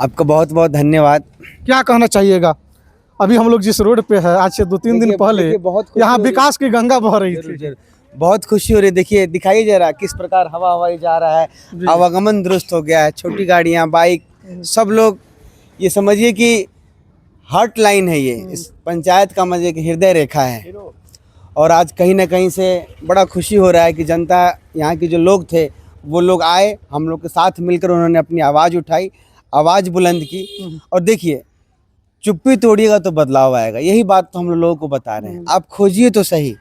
आपका बहुत बहुत धन्यवाद। क्या कहना चाहिएगा? अभी हम लोग जिस रोड पे है, आज से 2-3 दिन पहले यहाँ विकास की गंगा बह रही थी। बहुत खुशी हो रही है। देखिए, दिखाई दे रहा है किस प्रकार हवा हवाई जा रहा है, आवागमन दुरुस्त हो गया है। छोटी गाड़ियाँ, बाइक, सब लोग, ये समझिए कि हार्ट लाइन है ये, इस पंचायत का मजे की हृदय रेखा है। और आज कहीं ना कहीं से बड़ा खुशी हो रहा है कि जनता, यहाँ के जो लोग थे वो लोग आए, हम लोग के साथ मिलकर उन्होंने अपनी आवाज़ उठाई, आवाज़ बुलंद की। और देखिए, चुप्पी तोड़िएगा तो बदलाव आएगा, यही बात तो हम लोगों को बता रहे हैं। आप खोजिए तो सही,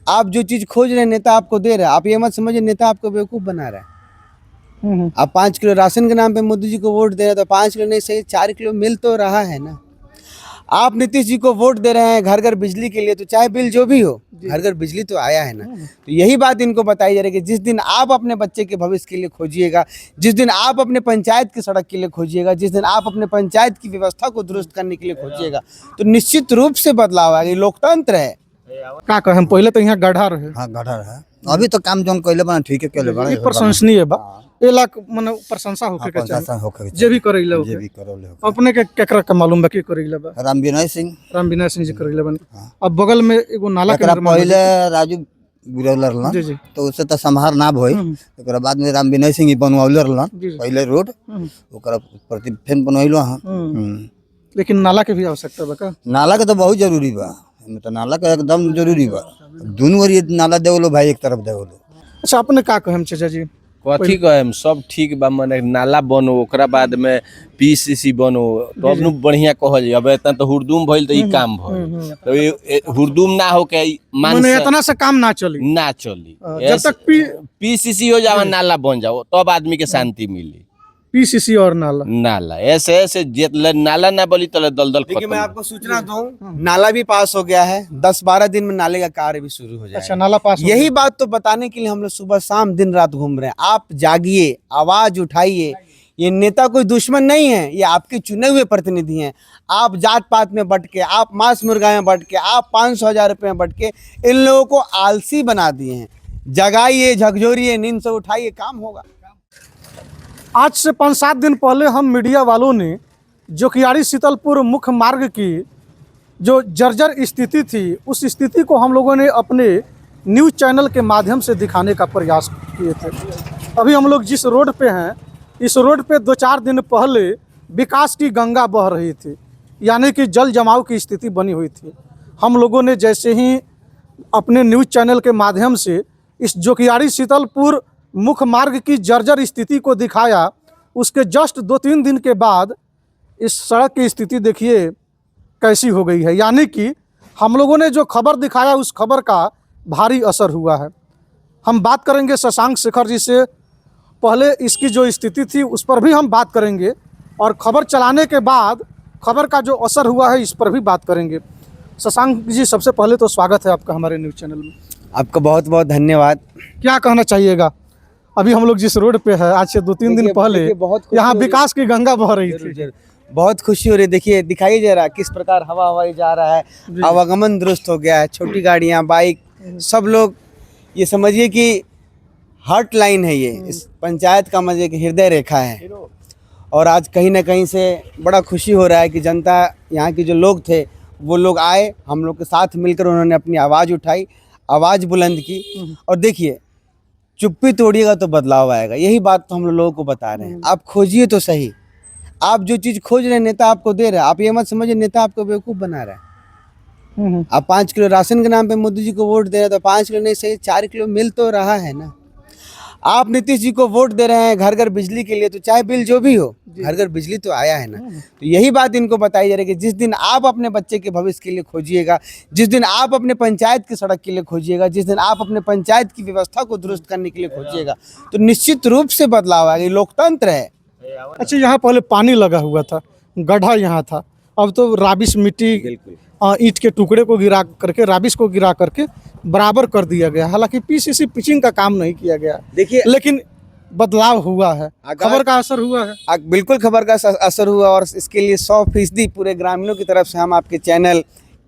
आप जो चीज़ खोज रहे हैं नेता आपको दे रहा है। आप ये मत समझिए नेता आपको बेवकूफ़ बना रहा है। आप 5 किलो राशन के नाम पे मोदी जी को वोट दे रहे हैं, तो 5 किलो नहीं सही 4 किलो मिल तो रहा है ना। आप नीतीश जी को वोट दे रहे हैं घर घर बिजली के लिए, तो चाहे बिल जो भी हो, घर घर बिजली तो आया है ना। तो यही बात इनको बताई जा रही है कि जिस दिन आप अपने बच्चे के भविष्य के लिए खोजिएगा, जिस दिन आप अपने पंचायत की सड़क के लिए खोजिएगा, जिस दिन आप अपने पंचायत की व्यवस्था को दुरुस्त करने के लिए खोजिएगा, तो निश्चित रूप से बदलाव आएगा। ये लोकतंत्र है। का कहें, पहले तो यहाँ गड्ढा रहे। हाँ गढ़ा है। अभी तो काम जोन कइले बना ठीक है केले बना। ये प्रशंसनीय बा, ए लाख माने प्रशंसा होके के प्रशंसा चाहिए। होके जे भी करैले जे होके भी करौले हो। अपने के केकरा के मालूम बा की करैले बा? राम विनय सिंह राम विनय सिंह जी करैले बने। अब बगल में एगो नाला के एकरा निर्माण पहले राजू गिरौले रहलन, जी जी तो उससे तो संभार ना भई। एकरा बाद में राम विनय सिंह ही बनवाले रहलन जी जी। पहले रोड, ओकरा प्रति फेन बनवाइलो। हां लेकिन नाला के भी आवश्यकता बा का? नाला के तो बहुत जरूरी बा, एमे तो नाला के एकदम जरूरी बा। दोनों ओर ये नाला देवलो भाई, एक तरफ देवलो। अच्छा, अपने का कहें चाचा जी? कथी कहेम, सब ठीक बा। मने नाला बनो, ओकरा बाद में पीसीसी बनो, तो अब नु बढ़िया कहल जाए। अब इतना तो हुरदुम भइल तो ई काम भइल, तो ये हुरदुम ना हो के माने इतना से काम ना चली। ना चली। जब तक पीसीसी हो जावा, नाला बन जाओ, तब आदमी के शांति मिली। पीसीसी और नाला नाला ऐसे ऐसे नाला ना बोली तो दलदल देखिए, मैं खत्म। आपको सूचना दूं, नाला भी पास हो गया है। 10-12 दिन में नाले का कार्य भी शुरू हो अच्छा, जाएगा। नाला पास हो यही बात तो बताने के लिए हम लोग सुबह शाम दिन रात घूम रहे हैं। आप जागिए, आवाज उठाइए। ये नेता कोई दुश्मन नहीं है, ये आपके चुने हुए प्रतिनिधि हैं। आप जात पात में बट के, आप मांस मुर्गा में बट के, आप 500,000 रुपये में बट के इन लोगों को आलसी बना दिए हैं। जगाइए, झकझोरिए, नींद से उठाइए, काम होगा। आज से 5-7 दिन पहले हम मीडिया वालों ने जोकियाड़ी शीतलपुर मुख्य मार्ग की जो जर्जर स्थिति थी, उस स्थिति को हम लोगों ने अपने न्यूज़ चैनल के माध्यम से दिखाने का प्रयास किए थे। अभी हम लोग जिस रोड पे हैं, इस रोड पे 2-4 दिन पहले विकास की गंगा बह रही थी, यानी कि जल जमाव की स्थिति बनी हुई थी। हम लोगों ने जैसे ही अपने न्यूज़ चैनल के माध्यम से इस जोकियाड़ी शीतलपुर मुख्य मार्ग की जर्जर स्थिति को दिखाया, उसके जस्ट 2-3 दिन के बाद इस सड़क की स्थिति देखिए कैसी हो गई है। यानी कि हम लोगों ने जो खबर दिखाया, उस खबर का भारी असर हुआ है। हम बात करेंगे शशांक शेखर जी से, पहले इसकी जो स्थिति थी उस पर भी हम बात करेंगे, और खबर चलाने के बाद खबर का जो असर हुआ है इस पर भी बात करेंगे। शशांक जी, सबसे पहले तो स्वागत है आपका हमारे न्यूज़ चैनल में। आपका बहुत बहुत धन्यवाद। क्या कहना चाहिएगा? अभी हम लोग जिस रोड पे है, आज से 2-3 दिन पहले यहाँ विकास की गंगा बह रही थी। बहुत खुशी हो रही है। देखिए, दिखाई दे रहा है किस प्रकार हवा हवाई जा रहा है, आवागमन दुरुस्त हो गया है। छोटी गाड़ियाँ, बाइक, सब लोग, ये समझिए कि हार्ट लाइन है ये, इस पंचायत का मजे की हृदय रेखा है। और आज कहीं ना कहीं से बड़ा खुशी हो रहा है कि जनता, यहाँ के जो लोग थे वो लोग आए, हम लोग के साथ मिलकर उन्होंने अपनी आवाज़ उठाई, आवाज़ बुलंद की। और देखिए, चुप्पी तोड़िएगा तो बदलाव आएगा, यही बात तो हम लोगों को बता रहे हैं। आप खोजिए तो सही, आप जो चीज़ खोज रहे हैं नेता आपको दे रहा है। आप ये मत समझिए नेता आपको बेवकूफ़ बना रहा है। आप 5 किलो राशन के नाम पे मोदी जी को वोट दे रहे हैं, तो 5 किलो नहीं सही 4 किलो मिल तो रहा है ना। आप नीतीश जी को वोट दे रहे हैं घर घर बिजली के लिए, तो चाहे बिल जो भी हो, घर घर बिजली तो आया है ना। तो यही बात इनको बताई जा रही है कि जिस दिन आप अपने बच्चे के भविष्य के लिए खोजिएगा, जिस दिन आप अपने पंचायत की सड़क के लिए खोजिएगा, जिस दिन आप अपने पंचायत की व्यवस्था को दुरुस्त करने के लिए खोजिएगा, तो निश्चित रूप से बदलाव आएगा। ये लोकतंत्र है। अच्छा, यहाँ पहले पानी लगा हुआ था, गड्ढा यहाँ था, अब तो राबिश मिट्टी, ईंट के टुकड़े को गिरा करके, राबिश को गिरा करके बराबर कर दिया गया। हालांकि पीसीसी पिचिंग का काम नहीं किया गया, देखिए, लेकिन बदलाव हुआ है, खबर का असर हुआ है। बिल्कुल खबर का असर हुआ, और इसके लिए 100% पूरे ग्रामीणों की तरफ से हम आपके चैनल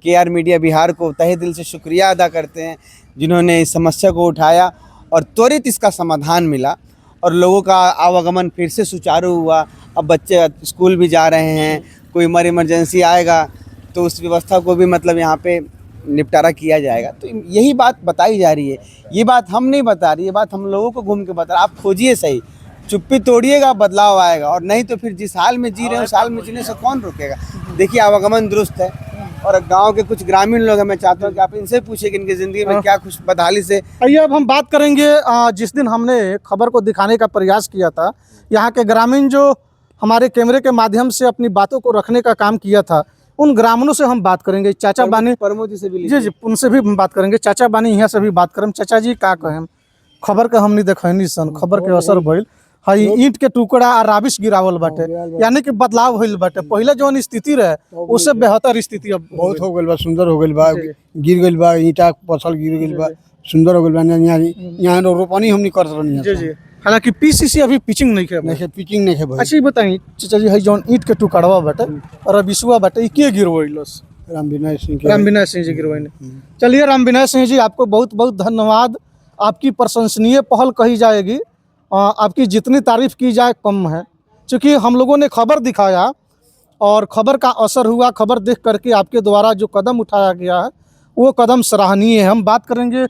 KR मीडिया बिहार को तहे दिल से शुक्रिया अदा करते हैं, जिन्होंने इस समस्या को उठाया और त्वरित इसका समाधान मिला। और लोगों का आवागमन फिर से सुचारू हुआ। अब बच्चे स्कूल भी जा रहे हैं, कोई इमरजेंसी आएगा तो उस व्यवस्था को भी मतलब यहाँ पे निपटारा किया जाएगा। तो यही बात बताई जा रही है, ये बात हम नहीं बता रही, ये बात हम लोगों को घूम के बता रहे। आप खोजिए सही, चुप्पी तोड़िएगा, बदलाव आएगा। और नहीं तो फिर जिस हाल में जी रहे हैं उस हाल में जीने से कौन रोकेगा। देखिए आवागमन दुरुस्त है, और गांव के कुछ ग्रामीण लोग हैं, मैं चाहता हूँ कि आप इनसे पूछिए कि इनकी ज़िंदगी में क्या खुश बदहाली से। आइए अब हम बात करेंगे जिस दिन हमने खबर को दिखाने का प्रयास किया था, यहाँ के ग्रामीण जो हमारे कैमरे के माध्यम से अपनी बातों को रखने का काम किया था, उन ग्रामीणों से हम बात करेंगे। चाचा बानी प्रमोद जी से भी जी उनसे भी हम बात करेंगे। चाचा बानी यहाँ से भी बात करें। चाचा जी का कहें, खबर के हमने देखनी सन, खबर के असर भइल हई ईंट के टुकड़ा और राबिश गिरावल बाटे, यानी कि बदलाव होइल बाटे। पहले जौन स्थिति रहे उससे बेहतर स्थिति अब बहुत हो गइल बा, सुंदर हो गइल बा, गिर गइल बा, ईंटा पत्थर गिर गइल बा, सुंदर हो गइल बा। यहाँ रोपनी हमनी करत रहनी जी जी। हालांकि पीसीसी अभी पिचिंग नहीं के नहीं पिचिंग नहीं है भाई। अच्छा ये बताई चाचा जी, हई जौन ईंट के टुकड़वा बाटे और रबिशुआ बाटे, ई के गिरवइलस? राम विनय सिंह के। राम विनय सिंह जी गिरवाइने। चलिए राम विनय सिंह जी, आपको बहुत बहुत धन्यवाद। आपकी प्रशंसनीय पहल कही जाएगी, आपकी जितनी तारीफ की जाए कम है, क्योंकि हम लोगों ने खबर दिखाया और खबर का असर हुआ। खबर देख करके आपके द्वारा जो कदम उठाया गया है वो कदम सराहनीय है। हम बात करेंगे,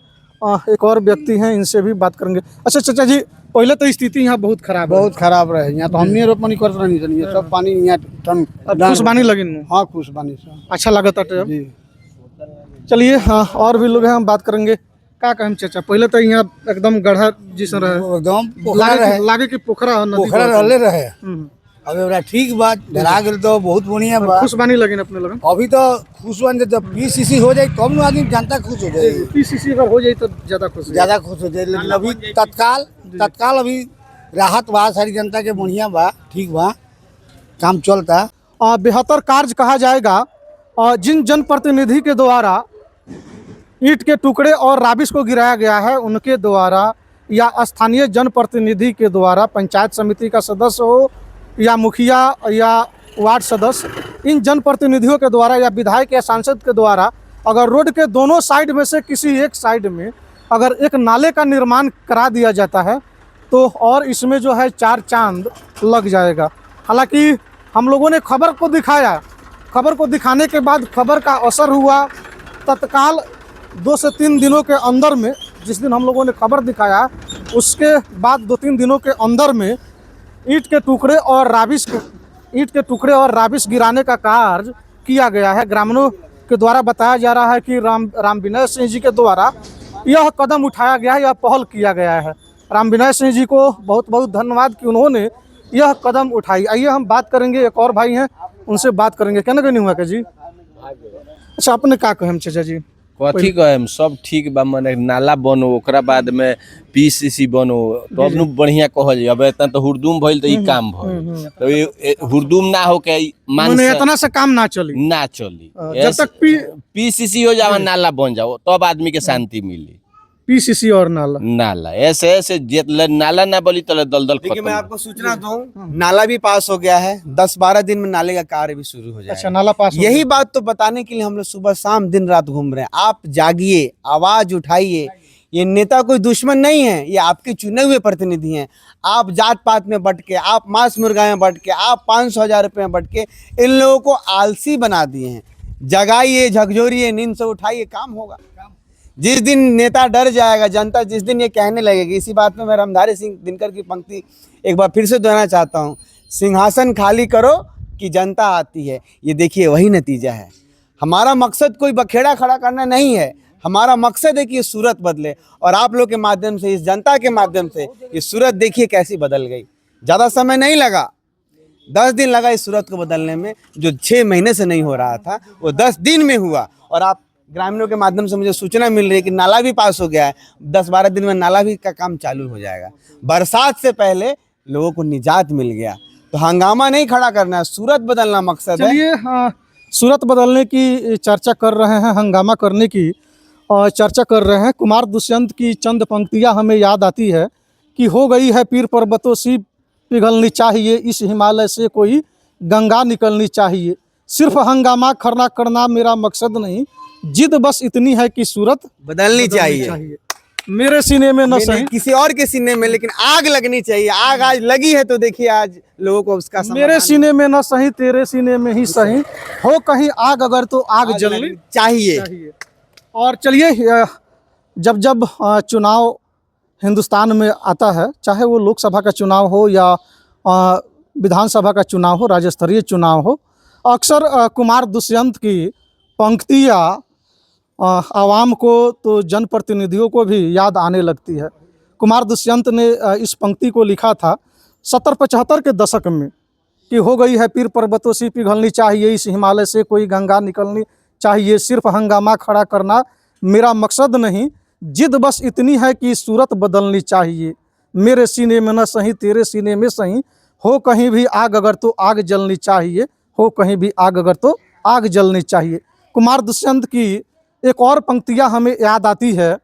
एक और व्यक्ति हैं, इनसे भी बात करेंगे। अच्छा चाचा जी, पहले तो स्थिति यहाँ बहुत खराब है। बहुत खराब रहे यहाँ, तो हमनी रोपनी करत रहनी सन, ये सब पानी यहाँ टन खुश बानी लगिन। हाँ खुश बानी से अच्छा लगता है। जी। चलिए हाँ, और भी लोग हैं, हम बात करेंगे। का कहें चाचा, पहले तो यहाँ एकदम गढ़ा जिसन रहे, एकदम पोखरा रहे, लागे कि पोखरा नदी पोखरा रहले रहे। हम्म। अब एवरा ठीक बात डरा गेल तो बहुत बढ़िया बा। खुश बानी लगिन अपने लोगन। अभी तो खुश बन जाए, जब पीसीसी हो जाए तब ना आदमी जनता खुश हो जाए, पीसीसी अगर हो जाए तो ज्यादा खुश है। ज्यादा खुश हो जाए। लेकिन अभी तत्काल अभी राहत बा, सारी जनता के बढ़िया बा, ठीक बा, काम चलता। बेहतर कार्य कहा जाएगा जिन जनप्रतिनिधि के द्वारा ईंट के टुकड़े और राबिश को गिराया गया है, उनके द्वारा या स्थानीय जनप्रतिनिधि के द्वारा, पंचायत समिति का सदस्य हो या मुखिया या वार्ड सदस्य, इन जनप्रतिनिधियों के द्वारा या विधायक या सांसद के द्वारा अगर रोड के दोनों साइड में से किसी एक साइड में अगर एक नाले का निर्माण करा दिया जाता है तो और इसमें जो है 4 चांद लग जाएगा। हालांकि हम लोगों ने खबर को दिखाया, खबर को दिखाने के बाद खबर का असर हुआ। तत्काल 2 से 3 दिनों के अंदर में, जिस दिन हम लोगों ने खबर दिखाया उसके बाद 2-3 दिनों के अंदर में ईंट के टुकड़े और राबिश गिराने का कार्य किया गया है। ग्रामीणों के द्वारा बताया जा रहा है कि राम विनय सिंह जी के द्वारा यह कदम उठाया गया है, यह पहल किया गया है। राम विनय सिंह जी को बहुत बहुत धन्यवाद कि उन्होंने यह कदम उठाई। आइए हम बात करेंगे, एक और भाई हैं, उनसे बात करेंगे। कहना नहीं हुआ क्या जी? अच्छा, अपने का कहें चाचा जी? कथी कहेम, सब ठीक बा, मने नाला बनो, ओकरा बाद में पीसीसी बनो, तब नु बढ़िया कहल जाए। अब इतना तो हुरदुम भइल तो ई काम भइल, तो ये हुरदुम ना हो के माने इतना से काम ना चली, जब तक पीसीसी हो जावा, नाला बन जाओ, तब आदमी के शांति मिली। पीसीसी और नाला ऐसे जितले नाला ना बली तले दलदल देखिए खत्म। मैं आपको सूचना दूं, नाला भी पास हो गया है, 10-12 दिन में नाले का कार्य भी शुरू हो जाएगा। अच्छा, नाला पास। यही बात तो बताने के लिए हम लोग सुबह शाम दिन रात घूम रहे हैं। आप जागिए, आवाज उठाइए। ये नेता कोई दुश्मन नहीं है, ये आपके चुने हुए प्रतिनिधि हैं। आप जात पात में बट के, आप मांस मुर्गा में बट के, आप 500,000 रुपये में बट के इन लोगों को आलसी बना दिए हैं। जगाइए, झकझोरिए, नींद से उठाइए, काम होगा। जिस दिन नेता डर जाएगा, जनता जिस दिन ये कहने लगेगी, इसी बात में मैं रामधारी सिंह दिनकर की पंक्ति एक बार फिर से दोहराना चाहता हूँ, सिंहासन खाली करो कि जनता आती है। ये देखिए वही नतीजा है। हमारा मकसद कोई बखेड़ा खड़ा करना नहीं है, हमारा मकसद है कि ये सूरत बदले। और आप लोग के माध्यम से, इस जनता के माध्यम से ये सूरत देखिए कैसी बदल गई। ज़्यादा समय नहीं लगा, 10 दिन लगा इस सूरत को बदलने में। जो 6 महीने से नहीं हो रहा था वो 10 दिन में हुआ। और आप ग्रामीणों के माध्यम से मुझे सूचना मिल रही है कि नाला भी पास हो गया है, 10-12 दिन में नाला भी का काम चालू हो जाएगा। बरसात से पहले लोगों को निजात मिल गया। तो हंगामा नहीं खड़ा करना है, सूरत बदलना मकसद है। चलिए, हाँ, सूरत बदलने की चर्चा कर रहे हैं, हंगामा करने की चर्चा कर रहे हैं। कुमार दुष्यंत की चंद पंक्तियां हमें याद आती है कि हो गई है पीर पर्वतों सी पिघलनी चाहिए, इस हिमालय से कोई गंगा निकलनी चाहिए। सिर्फ हंगामा खरना करना मेरा मकसद नहीं, जिद बस इतनी है कि सूरत बदलनी चाहिए। मेरे सीने में न नहीं, सही किसी और के सीने में, लेकिन आग लगनी चाहिए। आग आज लगी है तो देखिए आज लोगों को उसका मेरे समाधान सीने में न सही तेरे सीने में ही सही हो कहीं आग अगर तो आग जलनी लगनी चाहिए। चाहिए। और चलिए जब जब चुनाव हिंदुस्तान में आता है, चाहे वो लोकसभा का चुनाव हो या विधानसभा का चुनाव हो, राज्य स्तरीय चुनाव हो, अक्सर कुमार दुष्यंत की पंक्तियाँ आवाम को तो जनप्रतिनिधियों को भी याद आने लगती है। कुमार दुष्यंत ने इस पंक्ति को लिखा था 70-75 के दशक में कि हो गई है पीर पर्वतों सी पिघलनी चाहिए, इस हिमालय से कोई गंगा निकलनी चाहिए, सिर्फ हंगामा खड़ा करना मेरा मकसद नहीं, जिद बस इतनी है कि सूरत बदलनी चाहिए, मेरे सीने में न सही तेरे सीने में सही हो कहीं भी आग अगर तो आग जलनी चाहिए, हो कहीं भी आग अगर तो आग जलनी चाहिए। कुमार दुष्यंत की एक और पंक्तियाँ हमें याद आती है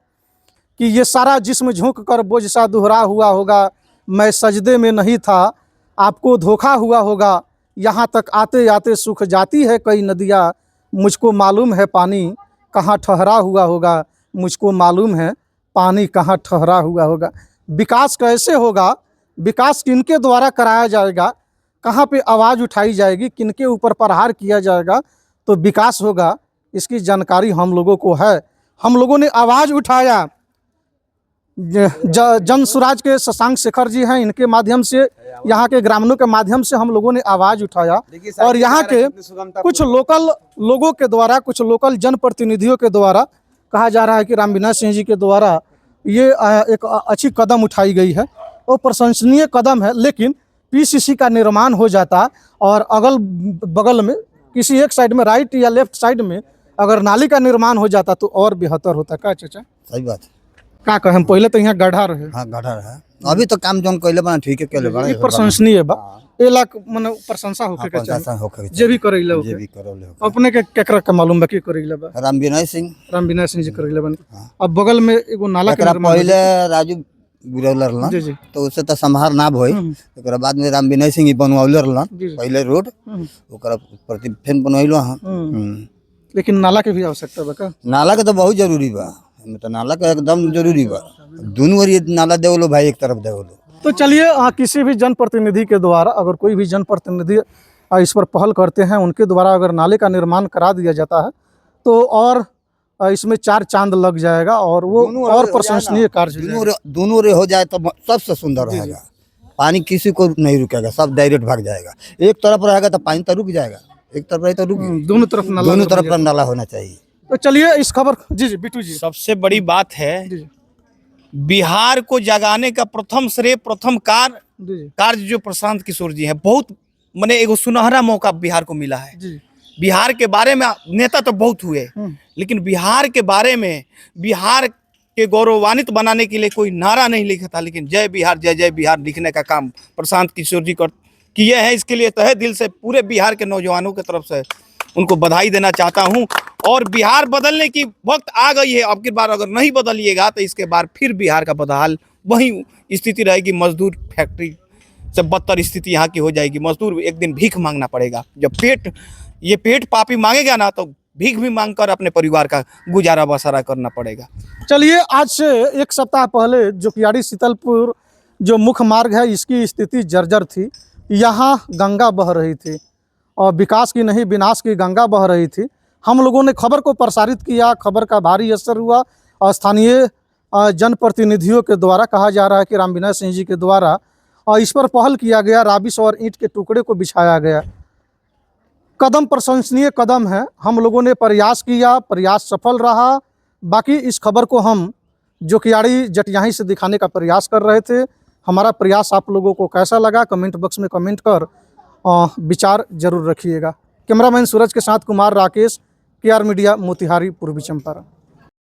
कि ये सारा जिस्म झोंक कर बोझ सा दोहरा हुआ होगा, मैं सजदे में नहीं था, आपको धोखा हुआ होगा, यहाँ तक आते आते सूख जाती है कई नदियाँ, मुझको मालूम है पानी कहाँ ठहरा हुआ होगा, मुझको मालूम है पानी कहाँ ठहरा हुआ होगा। विकास कैसे होगा, विकास किनके द्वारा कराया जाएगा, कहाँ पे आवाज़ उठाई जाएगी, किनके ऊपर प्रहार किया जाएगा तो विकास होगा, इसकी जानकारी हम लोगों को है। हम लोगों ने आवाज़ उठाया, जन स्वराज के शशांक शेखर जी हैं, इनके माध्यम से, यहाँ के ग्रामीणों के माध्यम से हम लोगों ने आवाज़ उठाया और यहाँ के कुछ लोकल लोगों के द्वारा, कुछ लोकल जनप्रतिनिधियों के द्वारा कहा जा रहा है कि रामविनाश सिंह जी के द्वारा ये एक अच्छी कदम उठाई गई है, वो प्रशंसनीय कदम है। लेकिन पीसीसी का निर्माण हो जाता और अगल बगल में किसी एक साइड में, राइट या लेफ्ट साइड में अगर नाली का निर्माण हो जाता तो और बेहतर होता। क्या चाचा? सही बात है। का कहें, पहले तो यहाँ गड्ढा रहे, हाँ गड्ढा है, अभी तो काम जौन कैले बना ठीक है, कैले बना ये प्रशंसनीय बा, ए लाख माने प्रशंसा होके के ऐसा चाहिए, होके जे भी करैले जे होके। भी करौले होके। अपने के केकरा के मालूम बा की करैले बा? रामविनाश सिंह रामविनाश सिंह जी करैले बन। अब बगल में एगो नाला के एकरा निर्माण हो पहले राजू गिरौले रहलन, जी जी तो उससे तो संभार ना भई, एकरा बाद में रामविनाश सिंह ही बनवाउले रहलन जी जी। पहले रोड, ओकरा प्रति फेन बनवाइलो। हाँ लेकिन नाला के भी आवश्यकता बा का? नाला के तो बहुत जरूरी बा, एमे तो नाला के एकदम जरूरी बा, दोनों ओर नाला देवलो भाई, एक तरफ देवलो। तो चलिए किसी भी जनप्रतिनिधि के द्वारा, अगर कोई भी जनप्रतिनिधि इस पर पहल करते हैं, उनके द्वारा अगर नाले का निर्माण करा दिया जाता है तो और इसमें 4 चांद लग जाएगा और वो और प्रशंसनीय कार्य हो जाएगा। दोनों रे हो जाए तो सबसे सुंदर रहेगा, पानी किसी को नहीं रुकेगा, सब डायरेक्ट भाग जाएगा। एक तरफ रहेगा तो पानी तो रुक जाएगा, एक तरफ रहे तो रुक, दोनों तरफ नाला, दोनों तरफ नाला होना चाहिए। तो चलिए इस खबर, जी जी बिट्टू जी। सबसे बड़ी बात है, जी बिहार को जगाने का प्रथम श्रेय, प्रथम जी कार्य जो प्रशांत किशोर जी हैं, बहुत मैंने एगो सुनहरा मौका बिहार को मिला है। जी बिहार के बारे में नेता तो बहुत हुए, लेकिन बिहार के बारे में, बिहार के गौरवान्वित बनाने के लिए कोई नारा नहीं लिखा था, लेकिन जय बिहार जय जय बिहार लिखने का काम प्रशांत किशोर जी किए हैं। इसके लिए तहे दिल से पूरे बिहार के नौजवानों की तरफ से उनको बधाई देना चाहता हूं। और बिहार बदलने की वक्त आ गई है, अब की बार अगर नहीं बदलिएगा तो इसके बाद फिर बिहार का बदहाल वही स्थिति रहेगी, मजदूर फैक्ट्री से बदतर स्थिति यहाँ की हो जाएगी। मजदूर एक दिन भीख मांगना पड़ेगा, जब ये पेट पापी मांगेगा ना तो भीख भी मांग कर अपने परिवार का गुजारा बसारा करना पड़ेगा। चलिए आज से 1 सप्ताह पहले जोकियाड़ी शीतलपुर जो मुख्य मार्ग है, इसकी स्थिति जर्जर थी। यहाँ गंगा बह रही थी और विकास की नहीं विनाश की गंगा बह रही थी। हम लोगों ने खबर को प्रसारित किया, खबर का भारी असर हुआ और स्थानीय जनप्रतिनिधियों के द्वारा कहा जा रहा है कि रामविनाश सिंह जी के द्वारा इस पर पहल किया गया, राबिश और ईंट के टुकड़े को बिछाया गया। कदम प्रशंसनीय कदम है, हम लोगों ने प्रयास किया, प्रयास सफल रहा। बाकी इस खबर को हम जोकियाड़ी जटियाही से दिखाने का प्रयास कर रहे थे। हमारा प्रयास आप लोगों को कैसा लगा, कमेंट बॉक्स में कमेंट कर विचार जरूर रखिएगा। कैमरामैन सूरज के साथ कुमार राकेश, KR मीडिया, मोतिहारी, पूर्वी चंपारण।